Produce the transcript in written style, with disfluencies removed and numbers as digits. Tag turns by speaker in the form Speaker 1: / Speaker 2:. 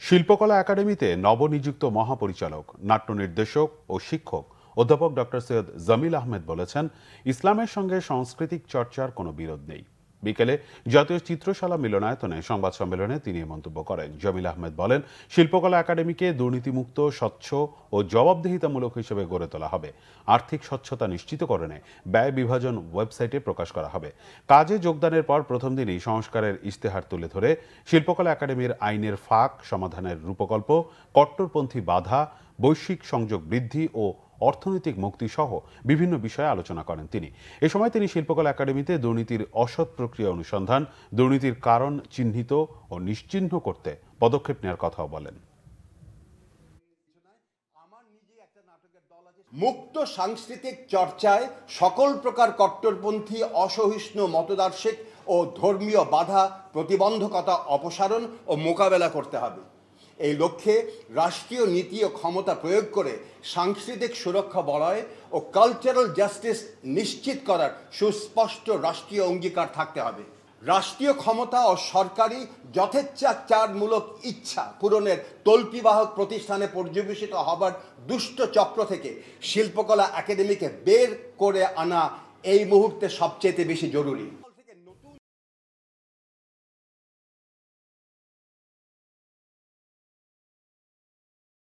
Speaker 1: শিল্পকলা একাডেমিতে নবনিযুক্ত মহাপরিচালক, নাট্য নির্দেশক ও শিক্ষক অধ্যাপক ডক্টর সৈয়দ জামিল আহমেদ বলেছেন, ইসলামের সঙ্গে সাংস্কৃতিক চর্চার কোনো বিরোধ নেই। বিকেলে জাতীয় চিত্রশালা মিলনায়তনে সংবাদ সম্মেলনে তিনি এই মন্তব্য করেন। জামিল আহমেদ বলেন, শিল্পকলা একাডেমিকে দুর্নীতিমুক্ত, স্বচ্ছ ও জবাবদিহিতামূলক হিসেবে গড়ে তোলা হবে। আর্থিক স্বচ্ছতা নিশ্চিতকরণে ব্যয় বিভাজন ওয়েবসাইটে প্রকাশ করা হবে। কাজে যোগদানের পর প্রথম দিনই সংস্কারের ইশতেহার তুলে ধরে শিল্পকলা একাডেমির আইনের ফাঁক সমাধানের রূপকল্প, কট্টরপন্থী বাধা, বৈশ্বিক সংযোগ বৃদ্ধি ও অর্থনৈতিক মুক্তি সহ বিভিন্ন বিষয়ে আলোচনা করেন তিনি। এ সময় তিনি শিল্পকলা একাডেমিতে দুর্নীতির অসৎ প্রক্রিয়া অনুসন্ধান, দুর্নীতির কারণ চিহ্নিত ও নিশ্চিহ্ন করতে পদক্ষেপ নেওয়ার কথাও বলেন।
Speaker 2: মুক্ত সাংস্কৃতিক চর্চায় সকল প্রকার কট্টরপন্থী, অসহিষ্ণু মতদার্শিক ও ধর্মীয় বাধা, প্রতিবন্ধকতা অপসারণ ও মোকাবেলা করতে হবে। এই লক্ষ্যে রাষ্ট্রীয় নীতি ও ক্ষমতা প্রয়োগ করে সাংস্কৃতিক সুরক্ষা বলয় ও কালচারাল জাস্টিস নিশ্চিত করার সুস্পষ্ট রাষ্ট্রীয় অঙ্গীকার থাকতে হবে। রাষ্ট্রীয় ক্ষমতা ও সরকারি যথেচ্ছাচারমূলক ইচ্ছা পূরণের তল্পিবাহক প্রতিষ্ঠানে পর্যবেসিত হবার দুষ্ট চক্র থেকে শিল্পকলা একাডেমিকে বের করে আনা এই মুহূর্তে সবচেয়ে বেশি জরুরি।